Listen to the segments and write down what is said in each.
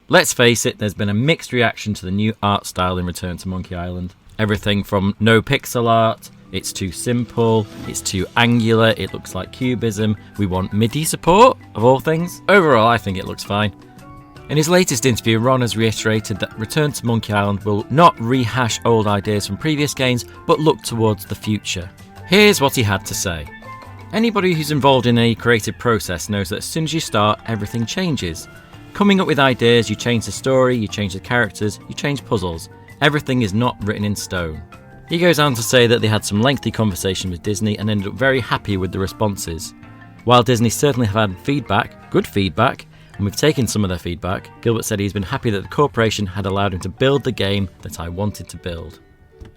Let's face it, there's been a mixed reaction to the new art style in Return to Monkey Island. Everything from no pixel art, it's too simple, it's too angular, it looks like cubism, we want MIDI support, of all things. Overall, I think it looks fine. In his latest interview, Ron has reiterated that Return to Monkey Island will not rehash old ideas from previous games, but look towards the future. Here's what he had to say. Anybody who's involved in a creative process knows that as soon as you start, everything changes. Coming up with ideas, you change the story, you change the characters, you change puzzles. Everything is not written in stone. He goes on to say that they had some lengthy conversation with Disney and ended up very happy with the responses. While Disney certainly have had feedback, good feedback, and we've taken some of their feedback, Gilbert said he's been happy that the corporation had allowed him to build the game that I wanted to build.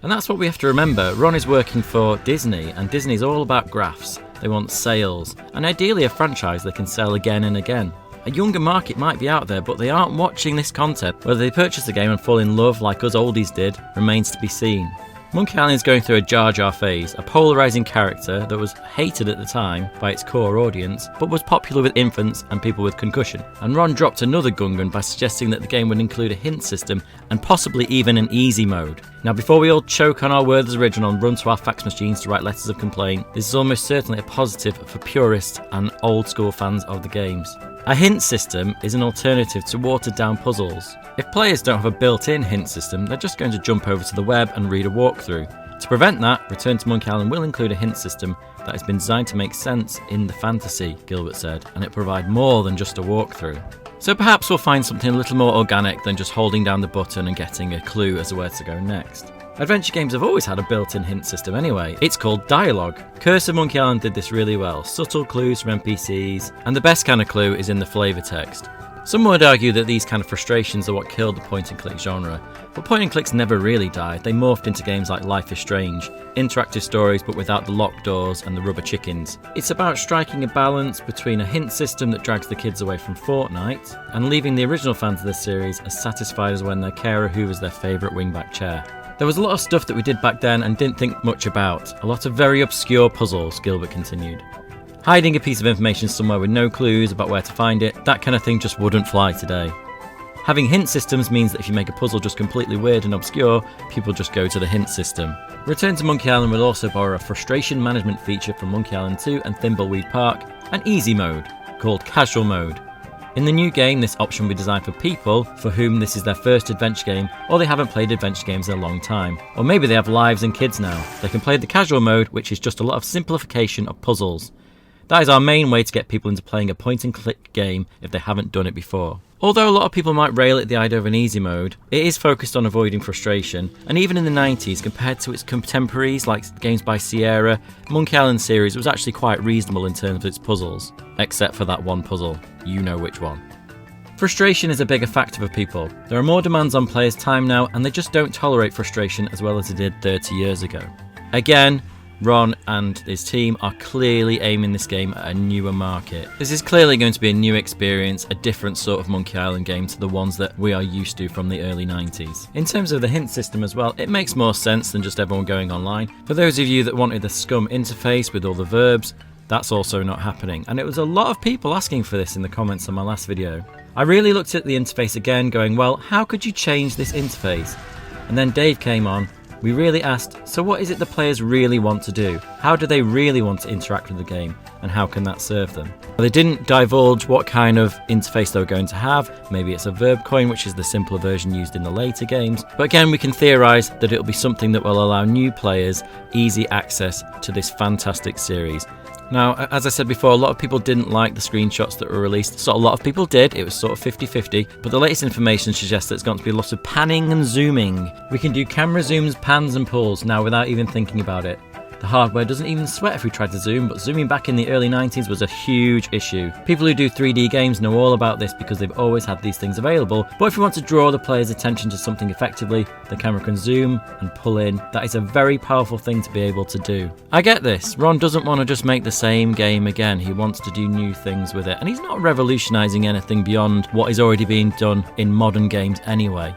And that's what we have to remember. Ron is working for Disney, and Disney's all about graphs. They want sales, and ideally a franchise they can sell again and again. A younger market might be out there, but they aren't watching this content. Whether they purchase the game and fall in love like us oldies did remains to be seen. Monkey Island is going through a Jar Jar phase, a polarising character that was hated at the time by its core audience, but was popular with infants and people with concussion. And Ron dropped another Gungan by suggesting that the game would include a hint system and possibly even an easy mode. Now, before we all choke on our Werther's original and run to our fax machines to write letters of complaint, this is almost certainly a positive for purists and old school fans of the games. A hint system is an alternative to watered down puzzles. If players don't have a built-in hint system, they're just going to jump over to the web and read a walkthrough. To prevent that, Return to Monkey Island will include a hint system that has been designed to make sense in the fantasy, Gilbert said, and it provide more than just a walkthrough. So perhaps we'll find something a little more organic than just holding down the button and getting a clue as to where to go next. Adventure games have always had a built-in hint system anyway. It's called dialogue. Curse of Monkey Island did this really well. Subtle clues from NPCs, and the best kind of clue is in the flavour text. Some would argue that these kind of frustrations are what killed the point-and-click genre, but point-and-clicks never really died. They morphed into games like Life is Strange, interactive stories but without the locked doors and the rubber chickens. It's about striking a balance between a hint system that drags the kids away from Fortnite, and leaving the original fans of the series as satisfied as when their carer hoovers their favourite wingback chair. There was a lot of stuff that we did back then and didn't think much about. A lot of very obscure puzzles, Gilbert continued. Hiding a piece of information somewhere with no clues about where to find it, that kind of thing just wouldn't fly today. Having hint systems means that if you make a puzzle just completely weird and obscure, people just go to the hint system. Return to Monkey Island will also borrow a frustration management feature from Monkey Island 2 and Thimbleweed Park, an easy mode, called Casual Mode. In the new game, this option will be designed for people for whom this is their first adventure game, or they haven't played adventure games in a long time. Or maybe they have lives and kids now. They can play the casual mode, which is just a lot of simplification of puzzles. That is our main way to get people into playing a point-and-click game if they haven't done it before. Although a lot of people might rail at the idea of an easy mode, it is focused on avoiding frustration, and even in the 90s, compared to its contemporaries like games by Sierra, Monkey Island series was actually quite reasonable in terms of its puzzles, except for that one puzzle. You know which one. Frustration is a bigger factor for people. There are more demands on players' time now, and they just don't tolerate frustration as well as they did 30 years ago. Again, Ron and his team are clearly aiming this game at a newer market. This is clearly going to be a new experience, a different sort of Monkey Island game to the ones that we are used to from the early 90s. In terms of the hint system as well, it makes more sense than just everyone going online. For those of you that wanted the SCUM interface with all the verbs, that's also not happening. And it was a lot of people asking for this in the comments on my last video. I really looked at the interface again going, well, how could you change this interface? And then Dave came on. We really asked, so what is it the players really want to do? How do they really want to interact with the game? And how can that serve them? They didn't divulge what kind of interface they were going to have. Maybe it's a verb coin, which is the simpler version used in the later games. But again, we can theorise that it'll be something that will allow new players easy access to this fantastic series. Now, as I said before, a lot of people didn't like the screenshots that were released, so a lot of people did. It was sort of 50-50, but the latest information suggests that it's going to be lots of panning and zooming. We can do camera zooms, pans and pulls now without even thinking about it. The hardware doesn't even sweat if we try to zoom, but zooming back in the early 90s was a huge issue. People who do 3D games know all about this because they've always had these things available, but if you want to draw the player's attention to something effectively, the camera can zoom and pull in. That is a very powerful thing to be able to do. I get this. Ron doesn't want to just make the same game again. He wants to do new things with it, and he's not revolutionising anything beyond what is already being done in modern games anyway.